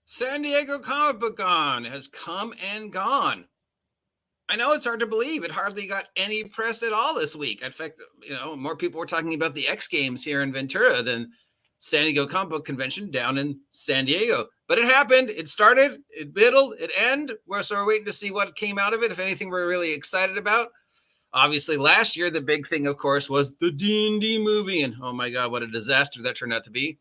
San Diego Comic Book Con has come and gone. I know it's hard to believe. It hardly got any press at all this week. In fact, more people were talking about the X Games here in Ventura than San Diego Comic Book Convention down in San Diego. But it happened. It started. It middled. It ended. So we're waiting to see what came out of it. If anything, we're really excited about. Obviously, last year the big thing, of course, was the D&D movie, and oh my God, what a disaster that turned out to be.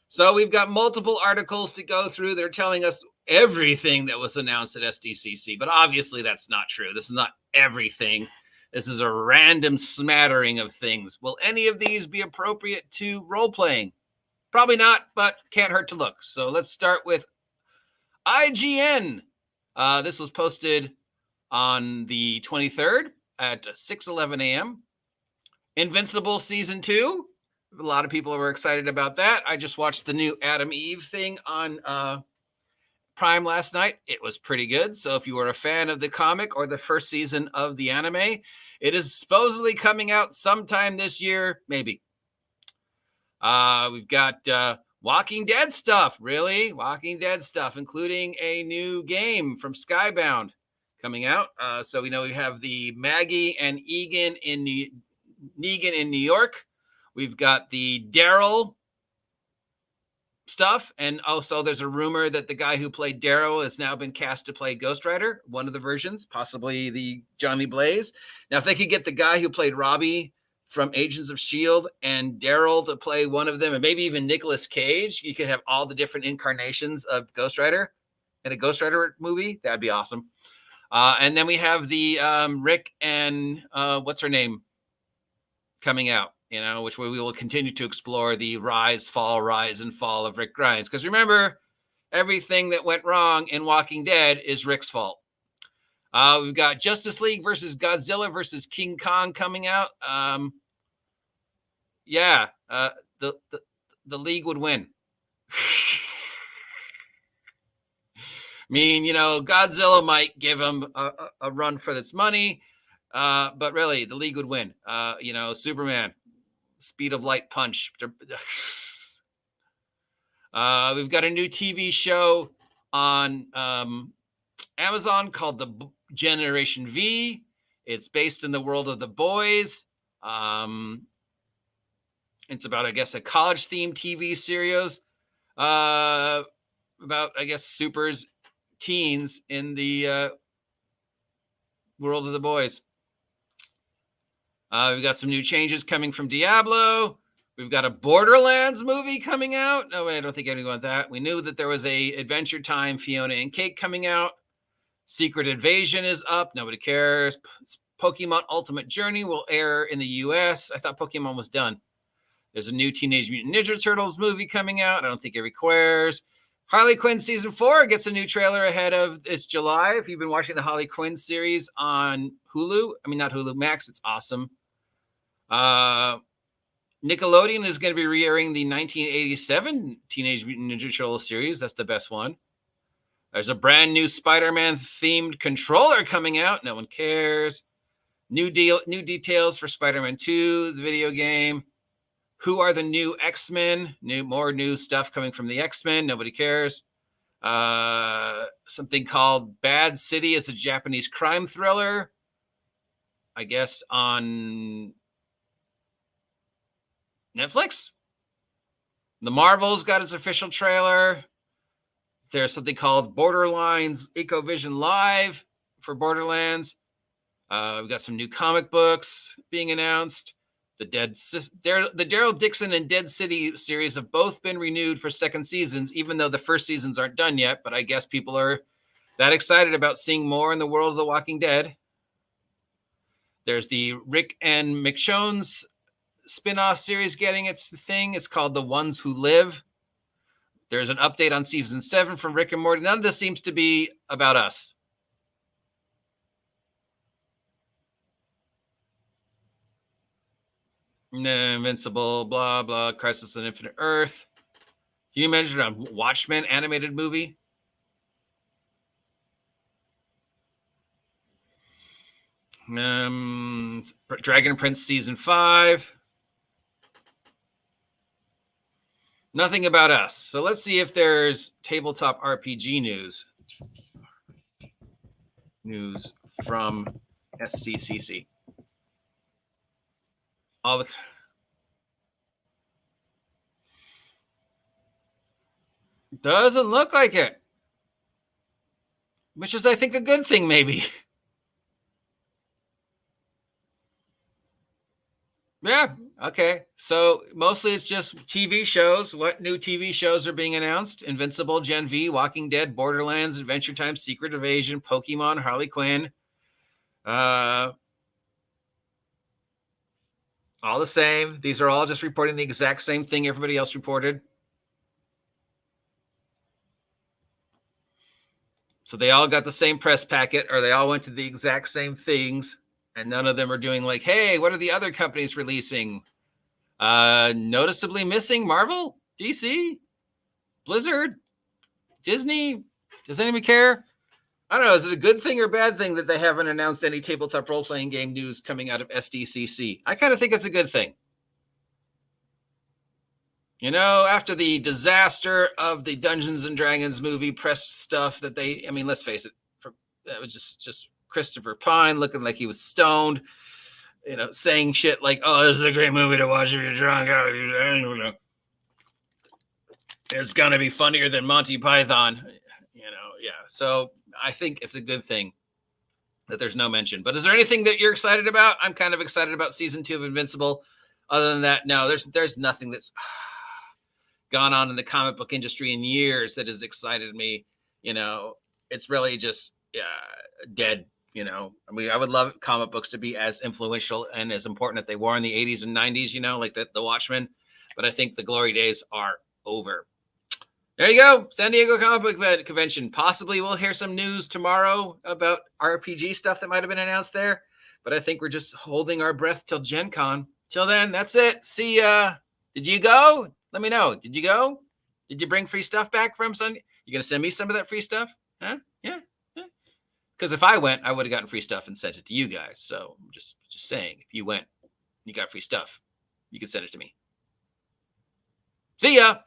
So we've got multiple articles to go through. They're telling us everything that was announced at SDCC, but obviously that's not true. This is not everything. This is a random smattering of things. Will any of these be appropriate to role-playing? Probably not, but can't hurt to look. So let's start with IGN. This was posted on the 23rd at 6:11 a.m. Invincible Season 2. A lot of people were excited about that. I just watched the new Adam Eve thing on Prime last night. It was pretty good. So if you were a fan of the comic or the first season of the anime, it is supposedly coming out sometime this year, maybe. We've got Walking Dead stuff, really. Walking Dead stuff, including a new game from Skybound coming out. So we know we have the Maggie and Negan in New York. We've got the Daryl stuff. And also there's a rumor that the guy who played Daryl has now been cast to play Ghost Rider, one of the versions, possibly the Johnny Blaze. Now, if they could get the guy who played Robbie from Agents of S.H.I.E.L.D. and Daryl to play one of them, and maybe even Nicolas Cage, you could have all the different incarnations of Ghost Rider in a Ghost Rider movie. That'd be awesome. And then we have the Rick and what's her name coming out, which way we will continue to explore the rise and fall of Rick Grimes. Because remember, everything that went wrong in Walking Dead is Rick's fault. We've got Justice League versus Godzilla versus King Kong coming out. The League would win. I mean, Godzilla might give him a run for its money, but really, the League would win. Superman, speed of light punch. We've got a new TV show on Amazon called The Generation V. It's based in the world of The Boys. It's about, I guess, a college-themed TV series about, I guess, supers teens in the world of The Boys. We've got some new changes coming from Diablo. We've got a Borderlands movie coming out. No, I don't think anyone wants that. We knew that there was a Adventure Time Fiona and Cake coming out. Secret Invasion is up. Nobody cares. Pokemon Ultimate Journey will air in the U.S. I thought Pokemon was done. There's a new Teenage Mutant Ninja Turtles movie coming out. I don't think it requires. Harley Quinn Season 4 gets a new trailer ahead of it's July. If you've been watching the Harley Quinn series on Hulu, not Hulu, Max, it's awesome. Nickelodeon is going to be re-airing the 1987 Teenage Mutant Ninja Turtles series. That's the best one. There's a brand new Spider-Man themed controller coming out. No one cares. New details for Spider-Man 2, the video game. Who are the new X-Men? More new stuff coming from the X-Men. Nobody cares. Something called Bad City is a Japanese crime thriller. I guess on Netflix. The Marvels got its official trailer. There's something called Borderlands Ecovision Live for Borderlands. We've got some new comic books being announced. The Daryl Dixon and Dead City series have both been renewed for second seasons, even though the first seasons aren't done yet. But I guess people are that excited about seeing more in the world of The Walking Dead. There's the Rick and Michonne's spin-off series getting its thing. It's called The Ones Who Live. There's an update on season 7 from Rick and Morty. None of this seems to be about us. Invincible, blah, blah, Crisis on Infinite Earth. Can you imagine a Watchmen animated movie? Dragon Prince Season 5. Nothing about us. So let's see if there's tabletop RPG news. News from SDCC. All the doesn't look like it, which is, I think, a good thing, maybe. Yeah. Okay. So mostly it's just TV shows. What new TV shows are being announced? Invincible, Gen V, Walking Dead, Borderlands, Adventure Time, Secret Invasion, Pokemon, Harley Quinn. All the same. These are all just reporting the exact same thing everybody else reported. So they all got the same press packet, or they all went to the exact same things, and none of them are doing like, hey, what are the other companies releasing? Noticeably missing Marvel, DC, Blizzard, Disney. Does anybody care? I don't know. Is it a good thing or bad thing that they haven't announced any tabletop role-playing game news coming out of SDCC? I kind of think it's a good thing. You know, after the disaster of the Dungeons and Dragons movie press stuff that they, I mean, let's face it, that was just Christopher Pine looking like he was stoned, you know, saying shit like, oh, this is a great movie to watch if you're drunk. It's going to be funnier than Monty Python, you know, yeah. So I think it's a good thing that there's no mention. But is there anything that you're excited about? I'm kind of excited about season 2 of Invincible. Other than that, no, there's nothing that's gone on in the comic book industry in years that has excited me. You know, it's really just dead. You know, I mean, I would love comic books to be as influential and as important that they were in the 80s and 90s, you know, like the Watchmen. But I think the glory days are over. There you go. San Diego Comic Book Convention. Possibly we'll hear some news tomorrow about RPG stuff that might have been announced there. But I think we're just holding our breath till Gen Con. Till then, that's it. See ya. Did you go? Let me know. Did you go? Did you bring free stuff back from Sunday? You going to send me some of that free stuff? Huh? Yeah. Because if I went, I would have gotten free stuff and sent it to you guys. So I'm just saying, if you went, you got free stuff, you could send it to me. See ya.